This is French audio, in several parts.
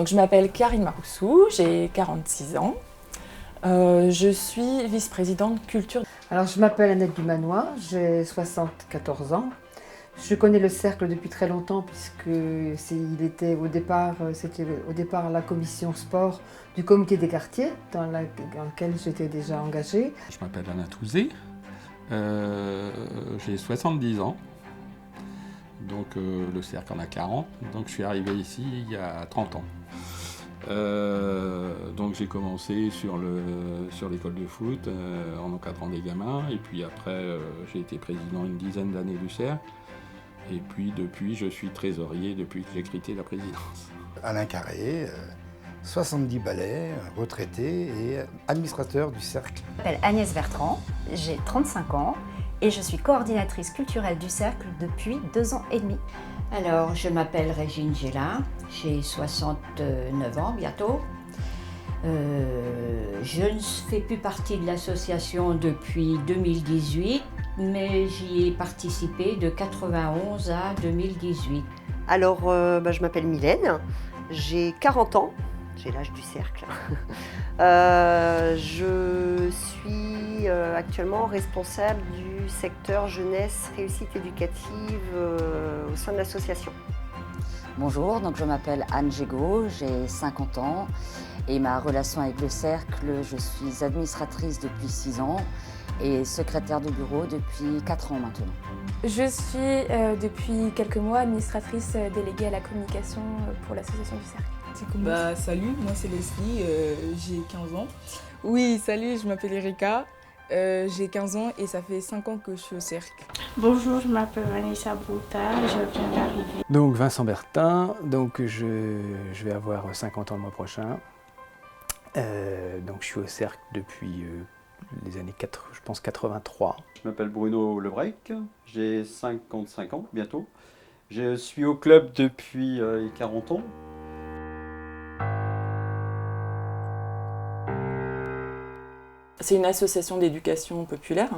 Donc je m'appelle Karine Maroussou, j'ai 46 ans. Je suis vice-présidente culture. Alors je m'appelle Annette Dumanois, j'ai 74 ans. Je connais le cercle depuis très longtemps puisque c'était au départ la commission sport du comité des quartiers dans laquelle j'étais déjà engagée. Je m'appelle Alain Touzé, j'ai 70 ans, donc le cercle en a 40, donc je suis arrivé ici il y a 30 ans. Donc j'ai commencé sur l'école de foot en encadrant des gamins, et puis après j'ai été président une dizaine d'années du cercle, et puis depuis je suis trésorier depuis que j'ai quitté la présidence. Alain Carré, 70 balais, retraité et administrateur du cercle. Je m'appelle Agnès Bertrand, j'ai 35 ans et je suis coordinatrice culturelle du cercle depuis 2 ans et demi. Alors, je m'appelle Régine Gélin, j'ai 69 ans bientôt. Je ne fais plus partie de l'association depuis 2018, mais j'y ai participé de 91 à 2018. Alors, je m'appelle Mylène, j'ai 40 ans, j'ai l'âge du cercle. Je suis actuellement responsable du secteur jeunesse réussite éducative au sein de l'association. Bonjour, donc je m'appelle Anne Gégaud, j'ai 50 ans et ma relation avec le cercle, je suis administratrice depuis 6 ans et secrétaire de bureau depuis 4 ans maintenant. Je suis depuis quelques mois administratrice déléguée à la communication pour l'association du cercle. Salut, moi c'est Leslie, j'ai 15 ans. Oui, salut, je m'appelle Erika, j'ai 15 ans et ça fait 5 ans que je suis au cercle. Bonjour, je m'appelle Vanessa Brouta, je viens d'arriver. Donc Vincent Bertin, donc je vais avoir 50 ans le mois prochain. Donc je suis au cercle depuis les années 83. Je m'appelle Bruno Lebrec, j'ai 55 ans bientôt. Je suis au club depuis 40 ans. C'est une association d'éducation populaire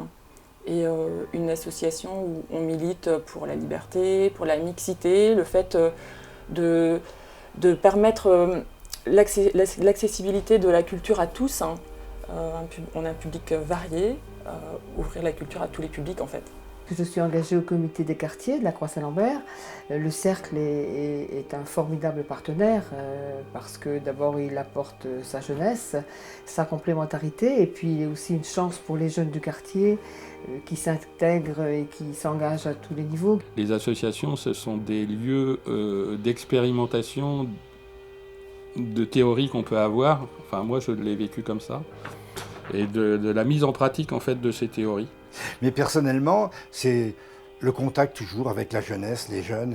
et une association où on milite pour la liberté, pour la mixité, le fait de permettre l'accessibilité de la culture à tous. On a un public varié, ouvrir la culture à tous les publics en fait. Je suis engagée au comité des quartiers de la Croix-Saint-Lambert. Le cercle est un formidable partenaire parce que d'abord il apporte sa jeunesse, sa complémentarité et puis il est aussi une chance pour les jeunes du quartier qui s'intègrent et qui s'engagent à tous les niveaux. Les associations, ce sont des lieux d'expérimentation de théories qu'on peut avoir, enfin moi je l'ai vécu comme ça, et de la mise en pratique en fait de ces théories. Mais personnellement, c'est le contact toujours avec la jeunesse, les jeunes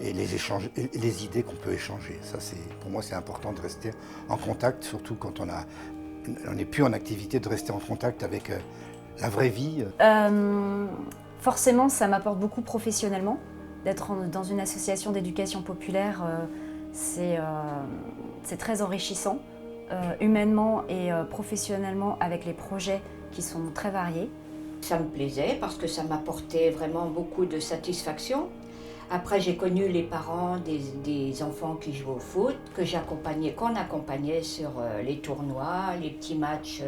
et les échanges, et les idées qu'on peut échanger. Ça, pour moi, c'est important de rester en contact, surtout quand on n'est plus en activité, de rester en contact avec la vraie vie. Forcément, ça m'apporte beaucoup professionnellement. D'être dans une association d'éducation populaire, c'est très enrichissant, humainement et professionnellement, avec les projets qui sont très variés. Ça me plaisait parce que ça m'apportait vraiment beaucoup de satisfaction. Après, j'ai connu les parents des enfants qui jouent au foot, qu'on accompagnait sur les tournois, les petits matchs.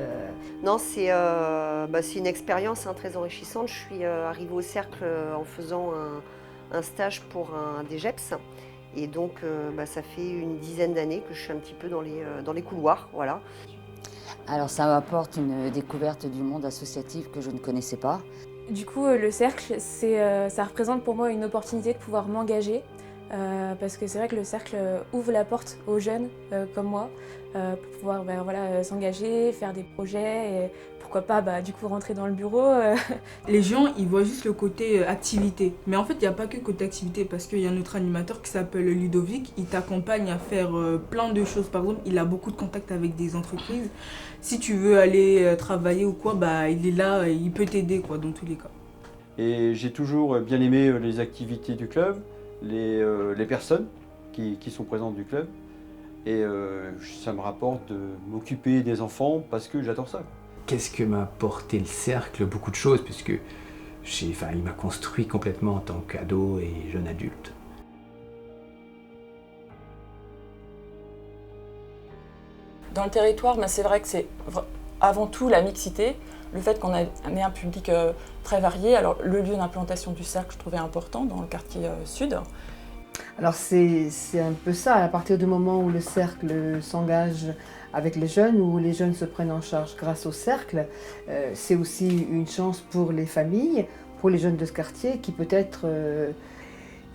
Non, c'est une expérience très enrichissante. Je suis arrivée au cercle en faisant un stage pour un DGEPS. Et donc, ça fait une dizaine d'années que je suis un petit peu dans les couloirs, voilà. Alors ça m'apporte une découverte du monde associatif que je ne connaissais pas. Du coup, le cercle, ça représente pour moi une opportunité de pouvoir m'engager parce que c'est vrai que le cercle ouvre la porte aux jeunes comme moi pour pouvoir s'engager, faire des projets et pourquoi pas du coup rentrer dans le bureau. Les gens, ils voient juste le côté activité. Mais en fait, il n'y a pas que côté activité parce qu'il y a notre animateur qui s'appelle Ludovic. Il t'accompagne à faire plein de choses. Par exemple, il a beaucoup de contacts avec des entreprises. Si tu veux aller travailler ou quoi, il est là, il peut t'aider dans tous les cas. Et j'ai toujours bien aimé les activités du club, les personnes qui sont présentes du club. Et ça me rapporte de m'occuper des enfants parce que j'adore ça. Qu'est-ce que m'a apporté le cercle? Beaucoup de choses, puisque il m'a construit complètement en tant qu'ado et jeune adulte. Dans le territoire, c'est vrai que c'est avant tout la mixité, le fait qu'on ait un public très varié. Alors le lieu d'implantation du cercle, je trouvais important dans le quartier sud. Alors c'est un peu ça, à partir du moment où le cercle s'engage avec les jeunes, où les jeunes se prennent en charge grâce au cercle, c'est aussi une chance pour les familles, pour les jeunes de ce quartier qui peut-être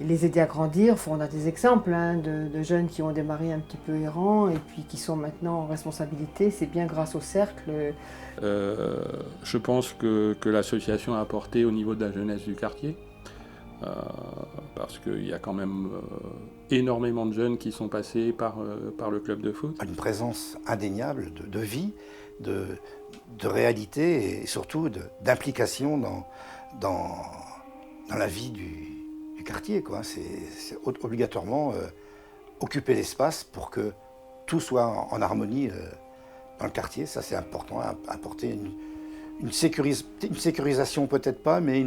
les aider à grandir. On a des exemples de jeunes qui ont démarré un petit peu errants et puis qui sont maintenant en responsabilité. C'est bien grâce au cercle. Je pense que l'association a apporté au niveau de la jeunesse du quartier. Parce qu'il y a quand même énormément de jeunes qui sont passés par le club de foot. Une présence indéniable de vie, de réalité et surtout d'implication dans la vie du quartier. C'est obligatoirement occuper l'espace pour que tout soit en harmonie dans le quartier. Ça c'est important, apporter une sécurisation peut-être pas, mais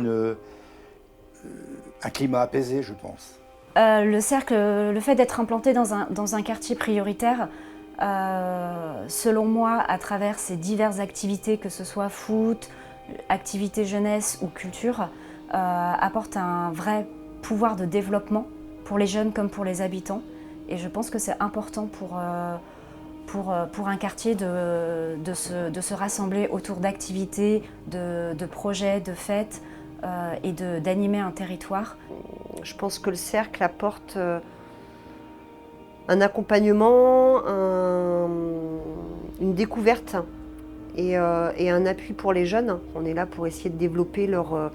un climat apaisé, je pense. Le cercle, le fait d'être implanté dans un quartier prioritaire, selon moi, à travers ces diverses activités, que ce soit foot, activités jeunesse ou culture, apporte un vrai pouvoir de développement pour les jeunes comme pour les habitants. Et je pense que c'est important pour un quartier de se rassembler autour d'activités, de projets, de fêtes, et d'animer un territoire. Je pense que le cercle apporte un accompagnement, une découverte et un appui pour les jeunes. On est là pour essayer de développer leurs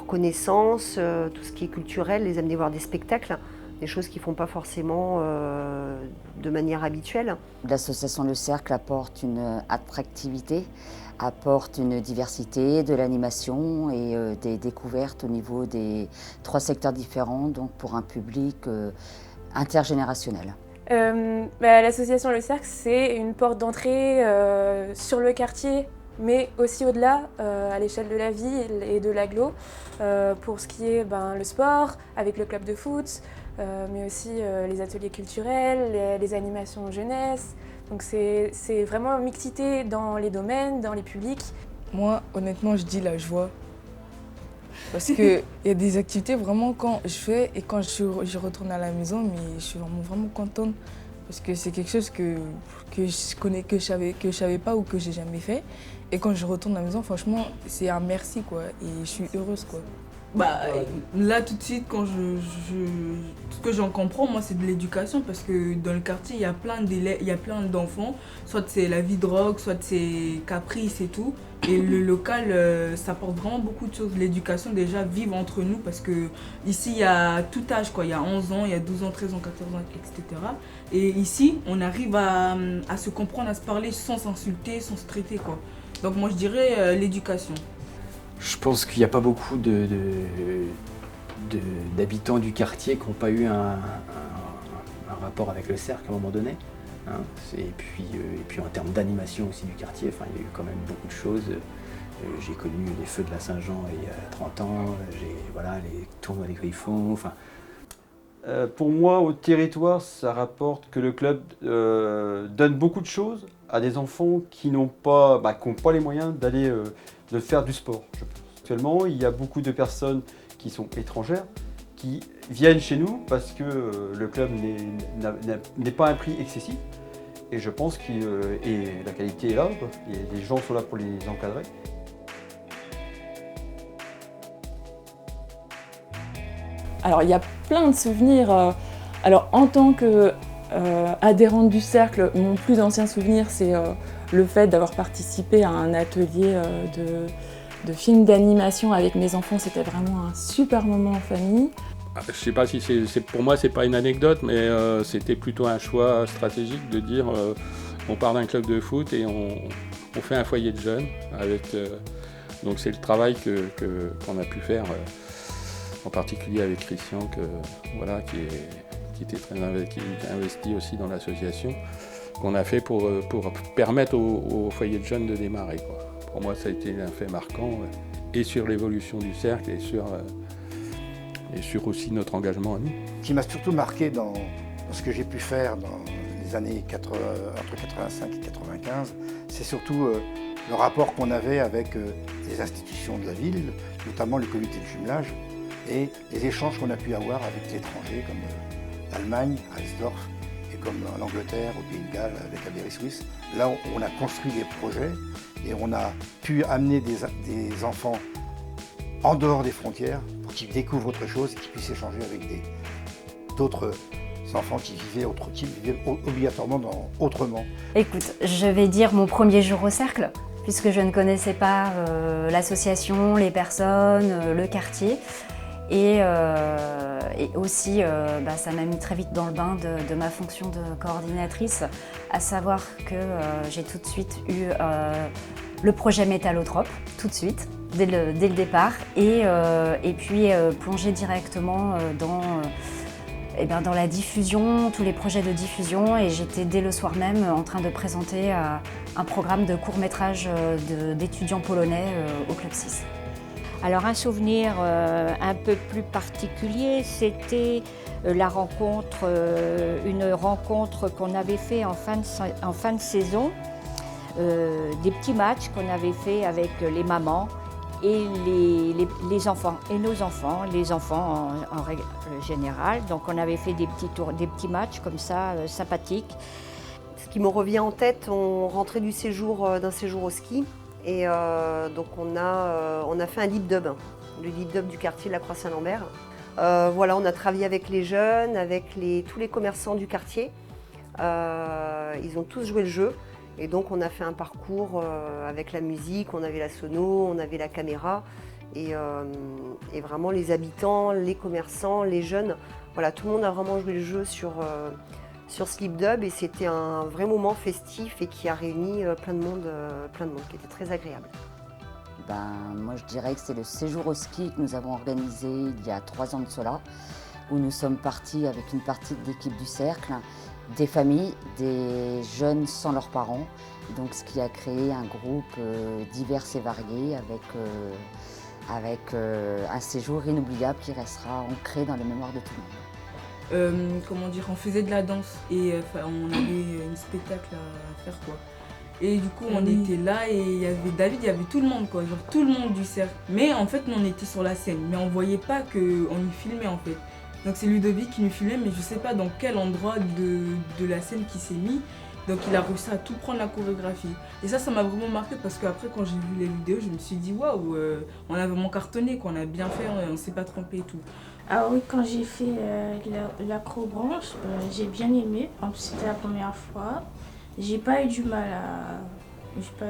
connaissances, tout ce qui est culturel, les amener voir des spectacles, des choses qu'ils ne font pas forcément de manière habituelle. L'association Le Cercle apporte une attractivité, apporte une diversité, de l'animation et des découvertes au niveau des 3 secteurs différents, donc pour un public intergénérationnel. L'association Le Cercle, c'est une porte d'entrée sur le quartier, mais aussi au-delà, à l'échelle de la ville et de l'agglo, pour ce qui est le sport, avec le club de foot, mais aussi les ateliers culturels, les animations jeunesse. Donc c'est vraiment une mixité dans les domaines, dans les publics. Moi, honnêtement, je dis la joie. Parce qu'il y a des activités vraiment quand je fais et quand je retourne à la maison, mais je suis vraiment contente. Parce que c'est quelque chose que je connais, que je savais pas ou que j'ai jamais fait. Et quand je retourne à la maison, franchement, c'est un merci quoi. Et je suis heureuse quoi. Là tout de suite, quand ce que j'en comprends, moi, c'est de l'éducation parce que dans le quartier, il y a plein d'enfants, soit c'est la vie drogue, soit c'est caprice et tout. Et le local, ça apporte vraiment beaucoup de choses. L'éducation, déjà, vivre entre nous parce que ici, il y a tout âge, quoi. Il y a 11 ans, il y a 12 ans, 13 ans, 14 ans, etc. Et ici, on arrive à se comprendre, à se parler sans s'insulter, sans se traiter, quoi. Donc moi, je dirais l'éducation. Je pense qu'il n'y a pas beaucoup d'habitants du quartier qui n'ont pas eu un rapport avec le cercle à un moment donné. Hein. Et puis en termes d'animation aussi du quartier, il y a eu quand même beaucoup de choses. J'ai connu les feux de la Saint-Jean il y a 30 ans, les tournois des Griffons. Pour moi, au territoire, ça rapporte que le club donne beaucoup de choses à des enfants qui n'ont pas les moyens d'aller de faire du sport. Actuellement, il y a beaucoup de personnes qui sont étrangères, qui viennent chez nous parce que le club n'est pas un prix excessif. Et je pense que la qualité est là, quoi. Et les gens sont là pour les encadrer. Alors il y a plein de souvenirs. Alors en tant qu'adhérente du cercle, mon plus ancien souvenir c'est le fait d'avoir participé à un atelier de films d'animation avec mes enfants. C'était vraiment un super moment en famille. Je sais pas si pour moi c'est pas une anecdote, mais c'était plutôt un choix stratégique de dire on part d'un club de foot et on fait un foyer de jeunes. Donc c'est le travail qu'on a pu faire, en particulier avec Christian, qui était investi aussi dans l'association, qu'on a fait pour permettre au foyer de jeunes de démarrer, quoi. Pour moi ça a été un fait marquant, et sur l'évolution du cercle et sur aussi notre engagement à nous. Ce qui m'a surtout marqué dans ce que j'ai pu faire dans les années entre 85 et 95, c'est surtout le rapport qu'on avait avec les institutions de la ville, notamment le comité de jumelage, et les échanges qu'on a pu avoir avec l'étranger, comme l'Allemagne, à Esdorf, et comme en Angleterre, au Pays de Galles, avec Aberystwyth. Là, on a construit des projets et on a pu amener des enfants en dehors des frontières pour qu'ils découvrent autre chose et qu'ils puissent échanger avec d'autres enfants qui vivaient obligatoirement autrement. Écoute, je vais dire mon premier jour au cercle, puisque je ne connaissais pas l'association, les personnes, le quartier. Et aussi, ça m'a mis très vite dans le bain de ma fonction de coordinatrice, à savoir que j'ai tout de suite eu le projet Métallotrope, tout de suite, dès le départ, et puis plonger directement dans la diffusion, tous les projets de diffusion, et j'étais dès le soir même en train de présenter un programme de court-métrage d'étudiants polonais au Club 6. Alors un souvenir un peu plus particulier, c'était une rencontre qu'on avait fait en fin de saison, des petits matchs qu'on avait fait avec les mamans et les enfants, et nos enfants, les enfants en règle générale. Donc on avait fait des petits matchs comme ça, sympathiques. Ce qui me revient en tête, on rentrait d'un séjour au ski. Et donc on a fait un lip dub, le lip dub du quartier de la Croix-Saint-Lambert. Voilà, on a travaillé avec les jeunes, avec tous les commerçants du quartier. Ils ont tous joué le jeu. Et donc on a fait un parcours avec la musique, on avait la sono, on avait la caméra. Et vraiment les habitants, les commerçants, les jeunes, voilà, tout le monde a vraiment joué le jeu sur ce lip dub, et c'était un vrai moment festif et qui a réuni plein de monde, qui était très agréable. Moi je dirais que c'est le séjour au ski que nous avons organisé il y a 3 ans de cela, où nous sommes partis avec une partie de l'équipe du cercle, des familles, des jeunes sans leurs parents, donc ce qui a créé un groupe divers et varié avec un séjour inoubliable qui restera ancré dans les mémoires de tout le monde. On faisait de la danse et on avait un spectacle à faire, quoi. Et du coup on était là et il y avait David, il y avait tout le monde, quoi, genre tout le monde du cercle. Mais en fait nous on était sur la scène, mais on voyait pas qu'on nous filmait en fait. Donc c'est Ludovic qui nous filmait, mais je sais pas dans quel endroit de la scène qui s'est mis. Donc il a réussi à tout prendre la chorégraphie. Et ça m'a vraiment marqué parce qu'après quand j'ai vu les vidéos, je me suis dit waouh, on a vraiment cartonné, quoi, on a bien fait, on s'est pas trompé et tout. Ah oui, quand j'ai fait l'acrobranche, j'ai bien aimé. En plus, c'était la première fois. J'ai pas eu du mal. Du coup,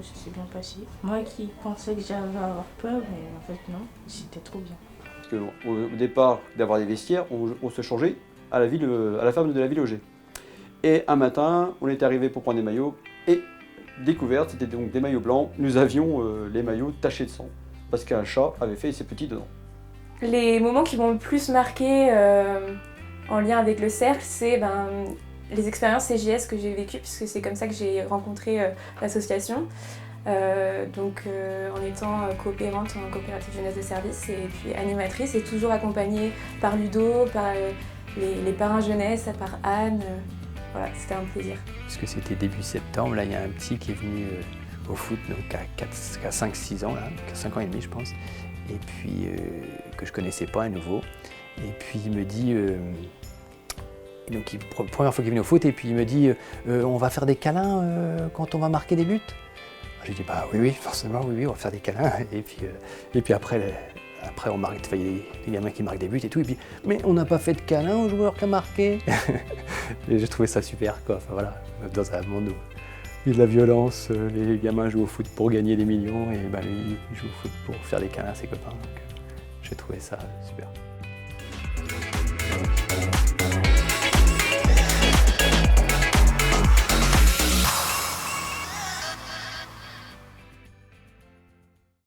ça s'est bien passé. Moi qui pensais que j'allais avoir peur, mais en fait non, c'était trop bien. Parce qu'au départ, d'avoir des vestiaires, on se changeait à la ferme de la ville Auger. Et un matin, on était arrivé pour prendre des maillots, et découverte, c'était donc des maillots blancs. Nous avions les maillots tachés de sang, parce qu'un chat avait fait ses petits dedans. Les moments qui m'ont le plus marqué en lien avec le cercle, c'est les expériences CJS que j'ai vécues, puisque c'est comme ça que j'ai rencontré l'association. En étant coopérante en coopérative jeunesse de service et puis animatrice, et toujours accompagnée par Ludo, par les parrains jeunesse, par Anne. Voilà, c'était un plaisir. Parce que c'était début septembre, là il y a un petit qui est venu au foot, donc à 5-6 ans, là, 5 ans et demi je pense, et puis que je connaissais pas à nouveau. Et puis il me dit, première fois qu'il est venu au foot, et puis il me dit on va faire des câlins quand on va marquer des buts. J'ai dit oui, forcément, oui, on va faire des câlins. Et puis après on marque, il y a des gamins qui marquent des buts et tout. Et puis, mais on n'a pas fait de câlin au joueur qui a marqué. Et j'ai trouvé ça super, quoi. Enfin voilà, dans un monde où il y a de la violence, les gamins jouent au foot pour gagner des millions, et lui, il joue au foot pour faire des câlins à ses copains. Donc j'ai trouvé ça super.